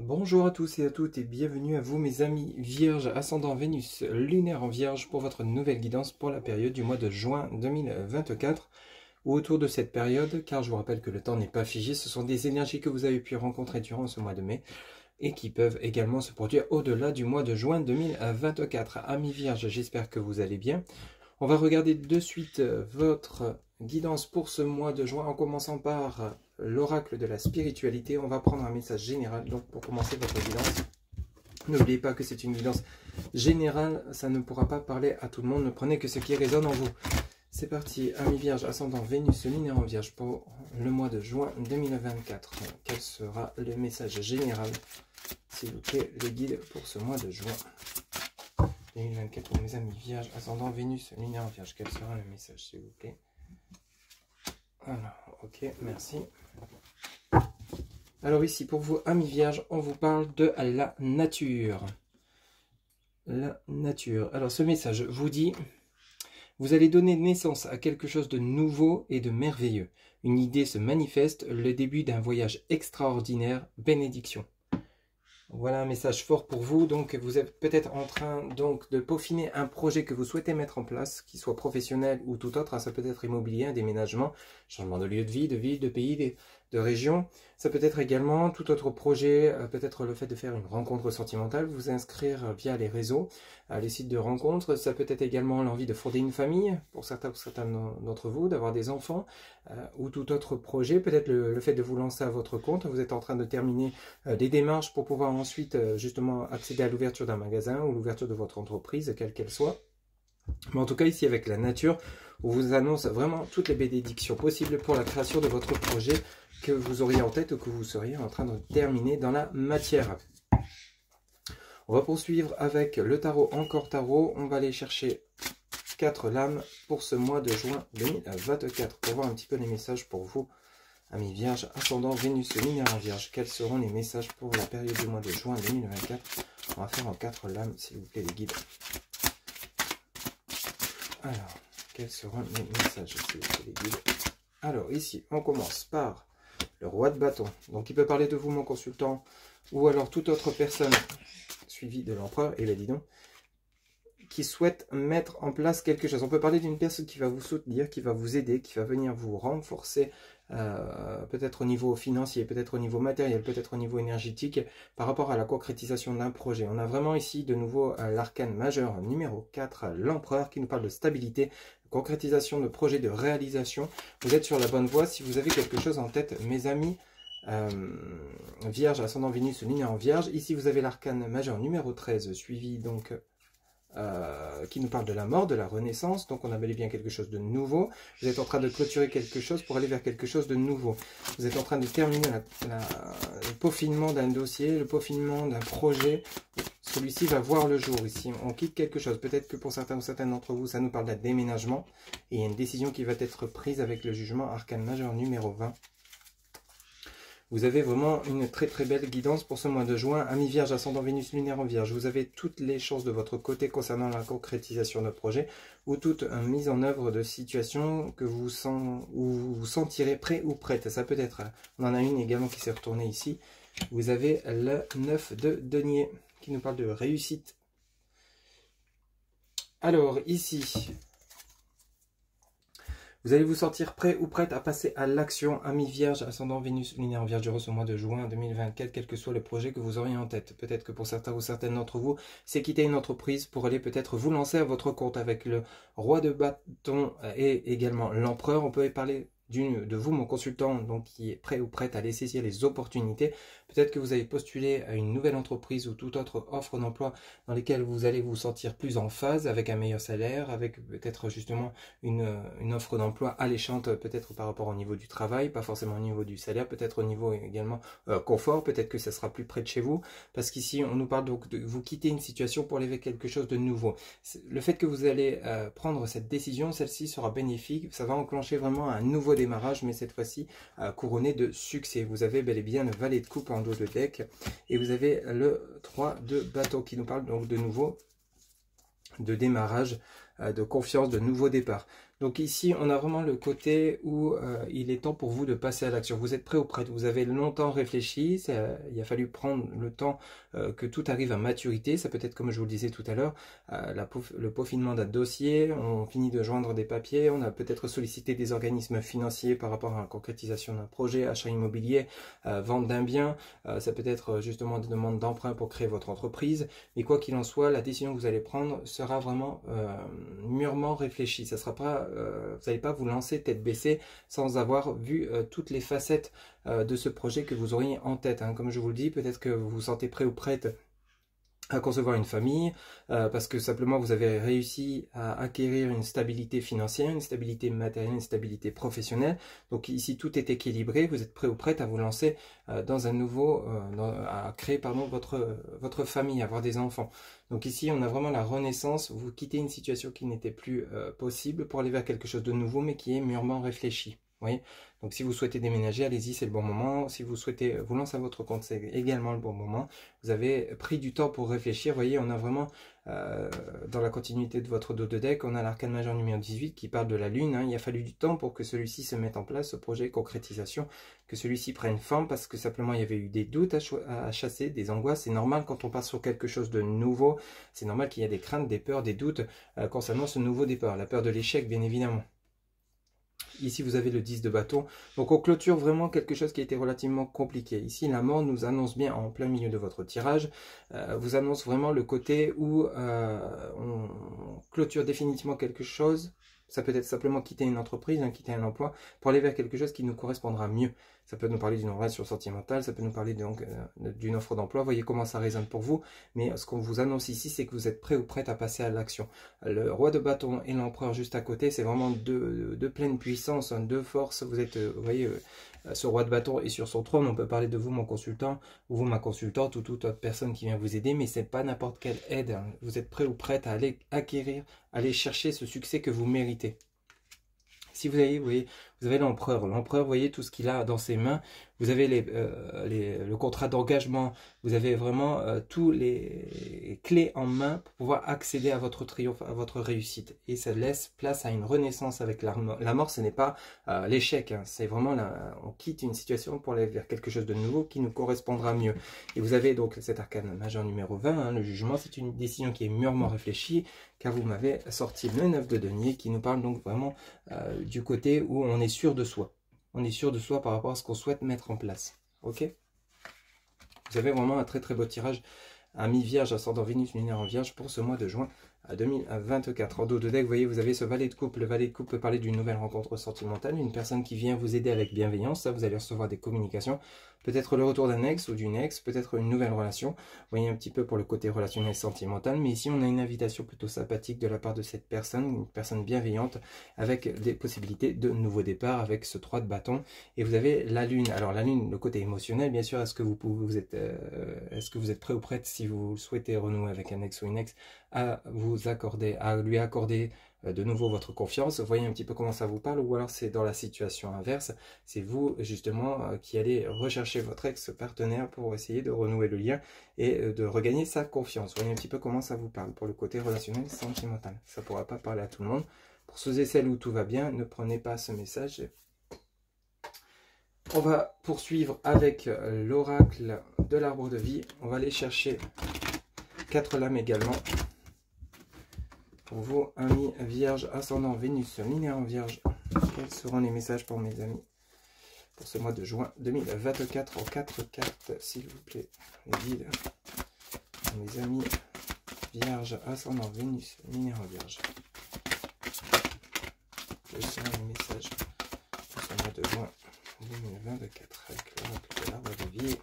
Bonjour à tous et à toutes et bienvenue à vous mes amis Vierge, ascendant Vénus, lunaire en Vierge pour votre nouvelle guidance pour la période du mois de juin 2024 ou autour de cette période, car je vous rappelle que le temps n'est pas figé, ce sont des énergies que vous avez pu rencontrer durant ce mois de mai et qui peuvent également se produire au-delà du mois de juin 2024. Amis Vierge, j'espère que vous allez bien. On va regarder de suite votre guidance pour ce mois de juin en commençant par l'oracle de la spiritualité. On va prendre un message général donc pour commencer votre guidance. N'oubliez pas que c'est une guidance générale, ça ne pourra pas parler à tout le monde, ne prenez que ce qui résonne en vous. C'est parti, amis Vierge, ascendant Vénus, lunaire en Vierge pour le mois de juin 2024. Quel sera le message général, s'il vous plaît, les guides pour ce mois de juin 2024 pour mes amis Vierge, ascendant Vénus, lunaire en Vierge. Quel sera le message, s'il vous plaît? Alors, ok, merci. Alors ici, pour vous, amis Vierge, on vous parle de la nature. La nature. Alors, ce message vous dit, vous allez donner naissance à quelque chose de nouveau et de merveilleux. Une idée se manifeste, le début d'un voyage extraordinaire, bénédiction. Voilà un message fort pour vous. Donc, vous êtes peut-être en train donc de peaufiner un projet que vous souhaitez mettre en place, qu'il soit professionnel ou tout autre. Ça peut être immobilier, un déménagement, changement de lieu de vie, de pays, de région. Ça peut être également tout autre projet, peut-être le fait de faire une rencontre sentimentale, vous inscrire via les réseaux, les sites de rencontres. Ça peut être également l'envie de fonder une famille, pour certains d'entre vous, d'avoir des enfants, ou tout autre projet. Peut-être le fait de vous lancer à votre compte. Vous êtes en train de terminer des démarches pour pouvoir ensuite justement accéder à l'ouverture d'un magasin ou l'ouverture de votre entreprise, quelle qu'elle soit. Mais en tout cas ici avec la nature, on vous annonce vraiment toutes les bénédictions possibles pour la création de votre projet que vous auriez en tête ou que vous seriez en train de terminer dans la matière. On va poursuivre avec le tarot, encore tarot. On va aller chercher 4 lames pour ce mois de juin 2024 pour voir un petit peu les messages pour vous. Amis Vierge, ascendant Vénus, lunaire en Vierge, quels seront les messages pour la période du mois de juin 2024? On va faire en 4 lames, s'il vous plaît, les guides. Alors, quels seront les messages, s'il vous plaît, les guides? Alors, ici, on commence par le roi de bâton. Donc, il peut parler de vous, mon consultant, ou alors toute autre personne, suivie de l'empereur, et bien dis donc, qui souhaite mettre en place quelque chose. On peut parler d'une personne qui va vous soutenir, qui va vous aider, qui va venir vous renforcer, peut-être au niveau financier, peut-être au niveau matériel, peut-être au niveau énergétique, par rapport à la concrétisation d'un projet. On a vraiment ici de nouveau l'arcane majeur numéro 4, l'empereur, qui nous parle de stabilité, concrétisation de projets, de réalisation. Vous êtes sur la bonne voie si vous avez quelque chose en tête, mes amis. Vierge, ascendant Vénus, lunaire en Vierge. Ici, vous avez l'arcane majeur numéro 13, suivi donc qui nous parle de la mort, de la renaissance. Donc on a bel et bien quelque chose de nouveau. Vous êtes en train de clôturer quelque chose pour aller vers quelque chose de nouveau. Vous êtes en train de terminer le peaufinement d'un dossier, le peaufinement d'un projet. Celui-ci va voir le jour ici. On quitte quelque chose. Peut-être que pour certains ou certaines d'entre vous, ça nous parle d'un déménagement. Et il y a une décision qui va être prise avec le jugement, arcane majeur numéro 20. Vous avez vraiment une très très belle guidance pour ce mois de juin. Amis Vierge, ascendant Vénus, lunaire en Vierge. Vous avez toutes les chances de votre côté concernant la concrétisation de projet ou toute mise en œuvre de situation que vous vous sentirez prêt ou prête. Ça peut être, on en a une également qui s'est retournée ici. Vous avez le 9 de denier qui nous parle de réussite. Alors ici, vous allez vous sentir prêt ou prête à passer à l'action, amis Vierge, ascendant Vénus, lunaire en Vierge, ce mois de juin 2024, quel que soit le projet que vous auriez en tête. Peut-être que pour certains ou certaines d'entre vous, c'est quitter une entreprise pour aller peut-être vous lancer à votre compte avec le roi de bâton et également l'empereur. On peut parler de vous, mon consultant, donc qui est prêt ou prête à aller saisir les opportunités. Peut-être que vous avez postulé à une nouvelle entreprise ou toute autre offre d'emploi dans lesquelles vous allez vous sentir plus en phase, avec un meilleur salaire, avec peut-être justement une offre d'emploi alléchante, peut-être par rapport au niveau du travail, pas forcément au niveau du salaire, peut-être au niveau également confort, peut-être que ça sera plus près de chez vous, parce qu'ici on nous parle donc de vous quitter une situation pour aller vers quelque chose de nouveau. Le fait que vous allez prendre cette décision, celle-ci sera bénéfique, ça va enclencher vraiment un nouveau démarrage, mais cette fois-ci couronné de succès. Vous avez bel et bien le valet de coupe en dos de deck, et vous avez le 3 de bâton qui nous parle donc de nouveau de démarrage, de confiance, de nouveau départ. Donc ici, on a vraiment le côté où il est temps pour vous de passer à l'action. Vous êtes prêt ou prête, vous avez longtemps réfléchi, il a fallu prendre le temps que tout arrive à maturité. Ça peut être, comme je vous le disais tout à l'heure, le peaufinement d'un dossier, on finit de joindre des papiers, on a peut-être sollicité des organismes financiers par rapport à la concrétisation d'un projet, achat immobilier, vente d'un bien, ça peut être justement des demandes d'emprunt pour créer votre entreprise. Mais quoi qu'il en soit, la décision que vous allez prendre sera vraiment mûrement réfléchie. Ça sera pas, vous n'allez pas vous lancer tête baissée sans avoir vu toutes les facettes de ce projet que vous auriez en tête. Hein. Comme je vous le dis, peut-être que vous vous sentez prêt ou prête à concevoir une famille, parce que simplement vous avez réussi à acquérir une stabilité financière, une stabilité matérielle, une stabilité professionnelle. Donc ici tout est équilibré, vous êtes prêt ou prête à vous lancer dans un nouveau, à créer pardon, votre famille, à avoir des enfants. Donc ici on a vraiment la renaissance, vous quittez une situation qui n'était plus possible pour aller vers quelque chose de nouveau mais qui est mûrement réfléchi. Oui. Donc si vous souhaitez déménager, allez-y, c'est le bon moment. Si vous souhaitez vous lancer à votre compte, c'est également le bon moment. Vous avez pris du temps pour réfléchir. Vous voyez, on a vraiment, dans la continuité de votre dos de deck, on a l'arcane majeur numéro 18 qui parle de la lune. Hein. Il a fallu du temps pour que celui-ci se mette en place, ce projet concrétisation, que celui-ci prenne forme, parce que simplement il y avait eu des doutes à chasser, des angoisses. C'est normal quand on part sur quelque chose de nouveau. C'est normal qu'il y ait des craintes, des peurs, des doutes concernant ce nouveau départ. La peur de l'échec, bien évidemment. Ici, vous avez le 10 de bâton. Donc, on clôture vraiment quelque chose qui a été relativement compliqué. Ici, la mort nous annonce bien en plein milieu de votre tirage. Vous annonce vraiment le côté où on clôture définitivement quelque chose. Ça peut être simplement quitter une entreprise, hein, quitter un emploi, pour aller vers quelque chose qui nous correspondra mieux. Ça peut nous parler d'une relation sentimentale, ça peut nous parler d'une offre d'emploi. Voyez comment ça résonne pour vous. Mais ce qu'on vous annonce ici, c'est que vous êtes prêt ou prête à passer à l'action. Le roi de bâton et l'empereur juste à côté, c'est vraiment deux pleine puissance, hein, deux forces. Vous êtes, vous voyez, ce roi de bâton est sur son trône. On peut parler de vous, mon consultant, ou vous, ma consultante, ou toute autre personne qui vient vous aider. Mais ce n'est pas n'importe quelle aide. Hein. Vous êtes prêt ou prête à aller acquérir, aller chercher ce succès que vous méritez. Si vous voyez, vous avez l'empereur. L'empereur, vous voyez tout ce qu'il a dans ses mains. Vous avez le contrat d'engagement. Vous avez vraiment tous les clés en main pour pouvoir accéder à votre triomphe, à votre réussite. Et ça laisse place à une renaissance avec la mort. La mort, ce n'est pas l'échec. Hein. C'est vraiment, on quitte une situation pour aller vers quelque chose de nouveau qui nous correspondra mieux. Et vous avez donc cet arcane majeur numéro 20. Hein, le jugement, c'est une décision qui est mûrement réfléchie. Car vous m'avez sorti le 9 de denier qui nous parle donc vraiment du côté où on est sûr de soi. On est sûr de soi par rapport à ce qu'on souhaite mettre en place. Ok? Vous avez vraiment un très très beau tirage à mi-vierge, ascendant Vénus lunaire en vierge pour ce mois de juin à 2024. En dos de deck, vous voyez, vous avez ce valet de coupe. Le valet de coupe peut parler d'une nouvelle rencontre sentimentale, une personne qui vient vous aider avec bienveillance. Ça, vous allez recevoir des communications. Peut-être le retour d'un ex ou d'une ex, peut-être une nouvelle relation. Vous voyez un petit peu pour le côté relationnel sentimental. Mais ici, on a une invitation plutôt sympathique de la part de cette personne, une personne bienveillante, avec des possibilités de nouveau départ, avec ce 3 de bâton. Et vous avez la lune. Alors la lune, le côté émotionnel, bien sûr, est-ce que vous êtes prêt ou prête, si vous souhaitez renouer avec un ex ou une ex, à lui accorder de nouveau votre confiance. Voyez un petit peu comment ça vous parle, ou alors c'est dans la situation inverse, c'est vous justement qui allez rechercher votre ex-partenaire pour essayer de renouer le lien et de regagner sa confiance. Voyez un petit peu comment ça vous parle pour le côté relationnel sentimental. Ça ne pourra pas parler à tout le monde. Pour ceux et celles où tout va bien, ne prenez pas ce message. On va poursuivre avec l'oracle de l'arbre de vie. On va aller chercher 4 lames également. Pour vous, amis vierge, ascendant Vénus, lunaire en vierge, quels seront les messages pour mes amis pour ce mois de juin 2024 en 4 cartes, s'il vous plaît, les guides, mes amis vierge, ascendant Vénus, lunaire en vierge. Quels seront les messages pour ce mois de juin 2024 avec l'oracle de l'arbre de vie.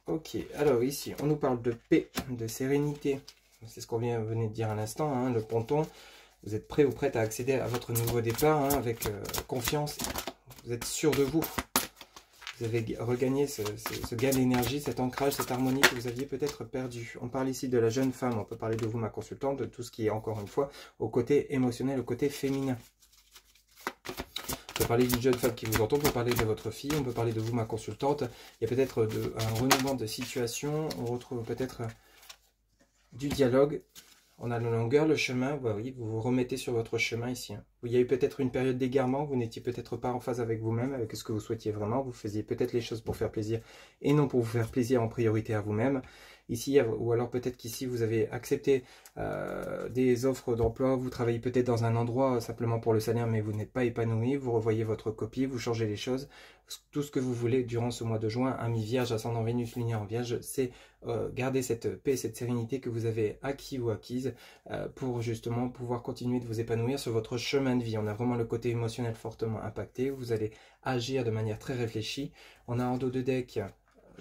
Ok, alors ici, on nous parle de paix, de sérénité. C'est ce qu'on venait de dire à l'instant, hein, le ponton. Vous êtes prêt ou prête à accéder à votre nouveau départ, hein, avec confiance. Vous êtes sûr de vous. Vous avez regagné ce gain d'énergie, cet ancrage, cette harmonie que vous aviez peut-être perdu. On parle ici de la jeune femme. On peut parler de vous, ma consultante, de tout ce qui est, encore une fois, au côté émotionnel, au côté féminin. On peut parler d'une jeune femme qui vous entend, on peut parler de votre fille, on peut parler de vous, ma consultante. Il y a peut-être un renouvellement de situation, on retrouve peut-être du dialogue. On a la longueur, le chemin, bah oui, vous vous remettez sur votre chemin ici. Hein. Il y a eu peut-être une période d'égarement, vous n'étiez peut-être pas en phase avec vous-même, avec ce que vous souhaitiez vraiment. Vous faisiez peut-être les choses pour faire plaisir et non pour vous faire plaisir en priorité à vous-même. Ici, ou alors peut-être qu'ici, vous avez accepté des offres d'emploi, vous travaillez peut-être dans un endroit simplement pour le salaire, mais vous n'êtes pas épanoui, vous revoyez votre copie, vous changez les choses. Tout ce que vous voulez durant ce mois de juin, ami Vierge, ascendant Vénus, lunaire en Vierge, c'est garder cette paix, cette sérénité que vous avez acquis ou acquise pour justement pouvoir continuer de vous épanouir sur votre chemin de vie. On a vraiment le côté émotionnel fortement impacté, vous allez agir de manière très réfléchie. On a en dos de deck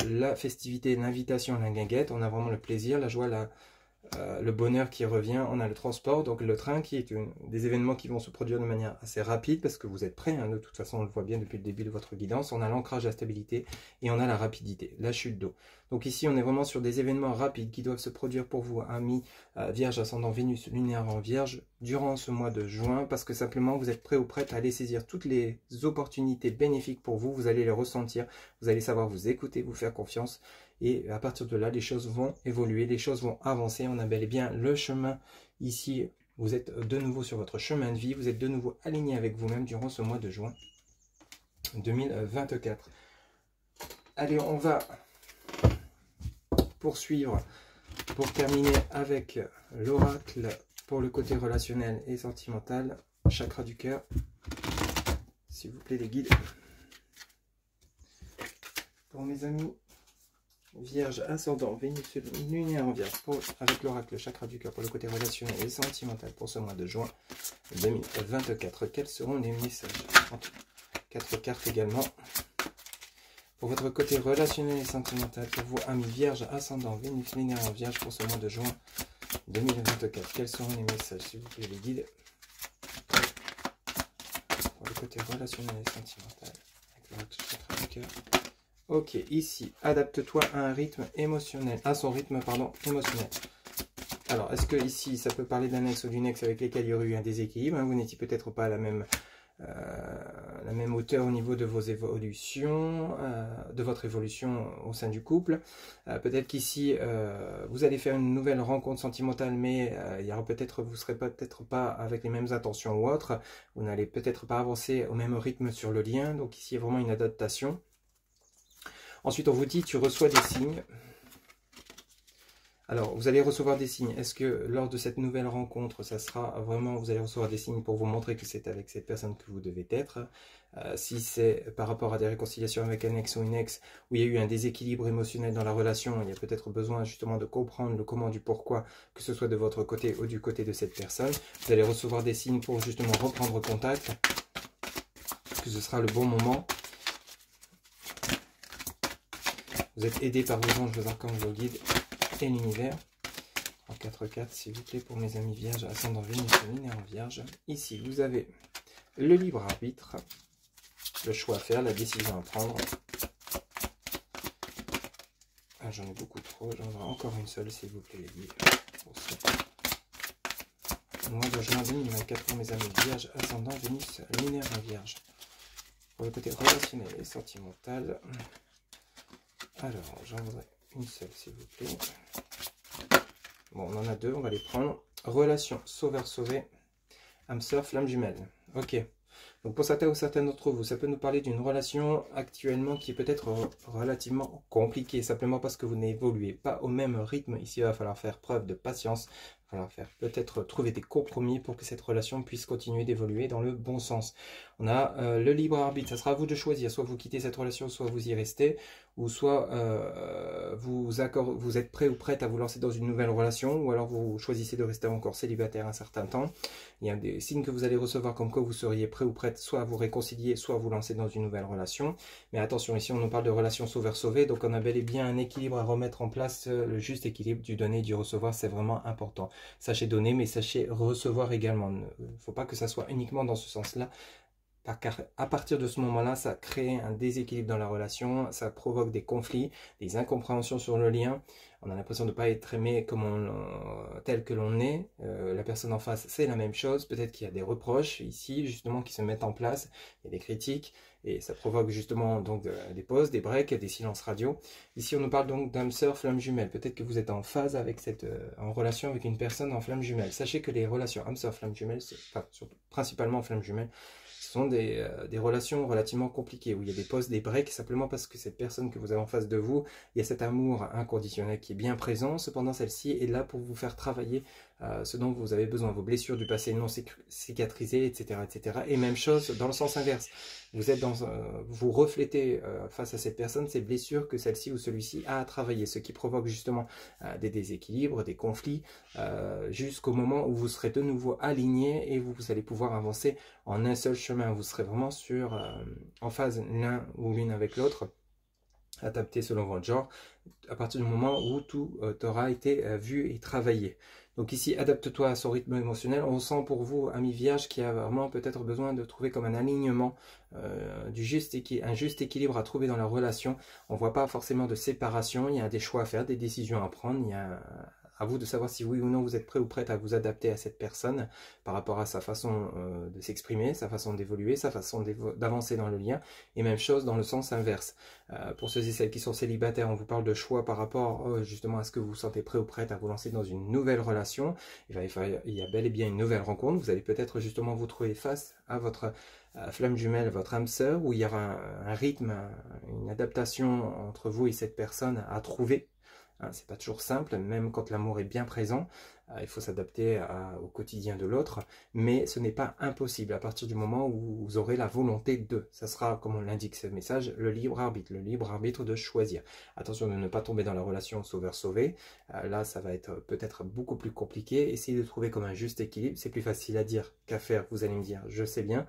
la festivité, l'invitation, la guinguette, on a vraiment le plaisir, la joie, le bonheur qui revient, on a le transport, donc le train qui est des événements qui vont se produire de manière assez rapide parce que vous êtes prêts, hein, de toute façon on le voit bien depuis le début de votre guidance, on a l'ancrage, la stabilité et on a la rapidité, la chute d'eau. Donc ici on est vraiment sur des événements rapides qui doivent se produire pour vous, amis Vierge, ascendant Vénus, lunaire en Vierge, durant ce mois de juin, parce que simplement vous êtes prêts ou prêtes à aller saisir toutes les opportunités bénéfiques pour vous, vous allez les ressentir, vous allez savoir vous écouter, vous faire confiance. Et à partir de là, les choses vont évoluer, les choses vont avancer. On a bel et bien le chemin ici. Vous êtes de nouveau sur votre chemin de vie. Vous êtes de nouveau aligné avec vous-même durant ce mois de juin 2024. Allez, on va poursuivre pour terminer avec l'oracle pour le côté relationnel et sentimental. Chakra du cœur. S'il vous plaît, les guides. Pour mes amis Vierge, ascendant, Vénus, lunaire en Vierge, avec l'oracle, le chakra du cœur pour le côté relationnel et sentimental pour ce mois de juin 2024. Quels seront les messages? 4 cartes également. Pour votre côté relationnel et sentimental, pour vous, amis Vierge, ascendant, Vénus, lunaire en Vierge pour ce mois de juin 2024. Quels seront les messages, s'il vous plaît, les guides? Pour le côté relationnel et sentimental, avec l'oracle, le chakra du cœur. Ok, ici, adapte-toi à un rythme émotionnel, à son rythme, pardon, émotionnel. Alors, est-ce que ici, ça peut parler d'un ex ou d'une ex avec lesquels il y aurait eu un déséquilibre, hein, vous n'étiez peut-être pas à la même hauteur au niveau de vos évolutions, de votre évolution au sein du couple. Peut-être qu'ici, vous allez faire une nouvelle rencontre sentimentale, mais il y aura peut-être, vous ne serez peut-être pas avec les mêmes intentions ou autres. Vous n'allez peut-être pas avancer au même rythme sur le lien. Donc ici, il y a vraiment une adaptation. Ensuite, on vous dit, tu reçois des signes. Alors, vous allez recevoir des signes. Est-ce que lors de cette nouvelle rencontre, ça sera vraiment, vous allez recevoir des signes pour vous montrer que c'est avec cette personne que vous devez être. Si c'est par rapport à des réconciliations avec un ex ou une ex, où il y a eu un déséquilibre émotionnel dans la relation, il y a peut-être besoin justement de comprendre le comment du pourquoi, que ce soit de votre côté ou du côté de cette personne. Vous allez recevoir des signes pour justement reprendre contact, que ce sera le bon moment. Vous êtes aidé par vos anges, vos archanges, vos guides et l'univers. En 4-4, s'il vous plaît, pour mes amis vierges, ascendant Vénus, lunaire en Vierge. Ici, vous avez le libre arbitre, le choix à faire, la décision à prendre. Ah, j'en ai beaucoup trop, j'en aurai encore une seule, s'il vous plaît, les guides. Pour ce mois de juin 2024, pour mes amis vierges, ascendant Vénus, lunaire en Vierge. Pour le côté relationnel et sentimental. Alors, j'en voudrais une seule, s'il vous plaît. Bon, on en a deux, on va les prendre. Relation sauveur-sauvé, âme sœur, flamme jumelle. Ok. Donc, pour certains ou certaines d'entre vous, ça peut nous parler d'une relation actuellement qui est peut-être relativement compliquée, simplement parce que vous n'évoluez pas au même rythme. Ici, il va falloir faire preuve de patience. Il va falloir faire peut-être trouver des compromis pour que cette relation puisse continuer d'évoluer dans le bon sens. On a le libre arbitre, ça sera à vous de choisir, soit vous quittez cette relation, soit vous y restez, ou soit vous êtes prêt ou prête à vous lancer dans une nouvelle relation, ou alors vous choisissez de rester encore célibataire un certain temps. Il y a des signes que vous allez recevoir comme quoi vous seriez prêt ou prête soit à vous réconcilier, soit à vous lancer dans une nouvelle relation. Mais attention, ici on nous parle de relation sauveur-sauvé, donc on a bel et bien un équilibre à remettre en place, le juste équilibre du donner et du recevoir, c'est vraiment important. Sachez donner, mais sachez recevoir également. Il ne faut pas que ça soit uniquement dans ce sens-là. car à partir de ce moment-là, ça crée un déséquilibre dans la relation, ça provoque des conflits, des incompréhensions sur le lien. On a l'impression de ne pas être aimé tel que l'on est. La personne en face, c'est la même chose. Peut-être qu'il y a des reproches ici, justement, qui se mettent en place. Il y a des critiques. Et ça provoque justement donc des pauses, des breaks, des silences radio. Ici, on nous parle donc d'âme sœur, flamme jumelle. Peut-être que vous êtes en phase avec en relation avec une personne en flamme jumelle. Sachez que les relations âme sœur, flamme jumelle, enfin, surtout, principalement en flamme jumelle, ce sont des relations relativement compliquées, où il y a des pauses, des breaks, simplement parce que cette personne que vous avez en face de vous, il y a cet amour inconditionnel qui est bien présent. Cependant, celle-ci est là pour vous faire travailler ce dont vous avez besoin, vos blessures du passé non cicatrisées, etc., etc. Et même chose dans le sens inverse. Vous reflétez face à cette personne ces blessures que celle-ci ou celui-ci a à travailler, ce qui provoque justement des déséquilibres, des conflits, jusqu'au moment où vous serez de nouveau alignés et vous allez pouvoir avancer en un seul chemin. Vous serez vraiment en phase l'un ou l'une avec l'autre, adapté selon votre genre, à partir du moment où tout aura été vu et travaillé. Donc ici, adapte-toi à son rythme émotionnel. On sent pour vous, ami Vierge, qui a vraiment peut-être besoin de trouver comme un alignement, un juste équilibre à trouver dans la relation. On ne voit pas forcément de séparation, il y a des choix à faire, des décisions à prendre, il y a à vous de savoir si oui ou non vous êtes prêt ou prête à vous adapter à cette personne par rapport à sa façon de s'exprimer, sa façon d'évoluer, sa façon d'avancer dans le lien, et même chose dans le sens inverse. Pour ceux et celles qui sont célibataires, on vous parle de choix par rapport justement à ce que vous vous sentez prêt ou prête à vous lancer dans une nouvelle relation. Il y a bel et bien une nouvelle rencontre, vous allez peut-être justement vous trouver face à votre flamme jumelle, votre âme sœur, où il y aura un rythme, une adaptation entre vous et cette personne à trouver. C'est pas toujours simple, même quand l'amour est bien présent, il faut s'adapter au quotidien de l'autre, mais ce n'est pas impossible à partir du moment où vous aurez la volonté de. Ça sera, comme on l'indique ce message, le libre arbitre de choisir. Attention de ne pas tomber dans la relation sauveur-sauvé, là ça va être peut-être beaucoup plus compliqué. Essayez de trouver comme un juste équilibre, c'est plus facile à dire qu'à faire, vous allez me dire, je sais bien.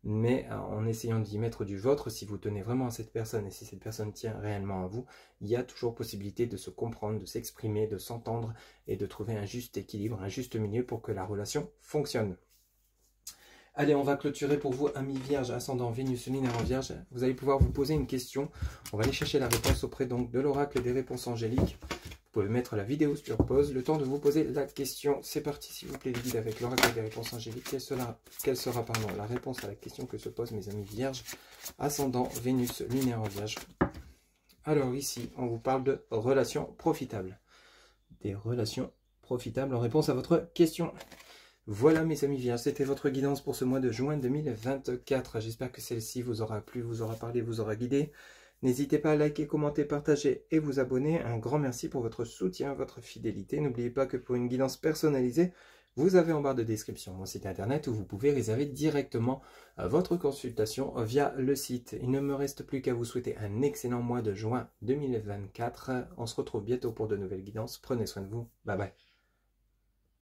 Mais en essayant d'y mettre du vôtre, si vous tenez vraiment à cette personne et si cette personne tient réellement à vous, il y a toujours possibilité de se comprendre, de s'exprimer, de s'entendre et de trouver un juste équilibre, un juste milieu pour que la relation fonctionne. Allez, on va clôturer pour vous, amis Vierge, ascendant Vénus, lunaire en Vierge. Vous allez pouvoir vous poser une question. On va aller chercher la réponse auprès donc de l'oracle des réponses angéliques. Vous pouvez mettre la vidéo sur pause, le temps de vous poser la question. C'est parti, s'il vous plaît, les guides, avec l'oracle des réponses angéliques. Quelle sera la réponse à la question que se posent mes amis Vierges, ascendant Vénus, lunaire en Vierge. Alors ici, on vous parle de relations profitables. Des relations profitables en réponse à votre question. Voilà mes amis Vierges, c'était votre guidance pour ce mois de juin 2024. J'espère que celle-ci vous aura plu, vous aura parlé, vous aura guidé. N'hésitez pas à liker, commenter, partager et vous abonner. Un grand merci pour votre soutien, votre fidélité. N'oubliez pas que pour une guidance personnalisée, vous avez en barre de description mon site internet où vous pouvez réserver directement votre consultation via le site. Il ne me reste plus qu'à vous souhaiter un excellent mois de juin 2024. On se retrouve bientôt pour de nouvelles guidances. Prenez soin de vous. Bye bye.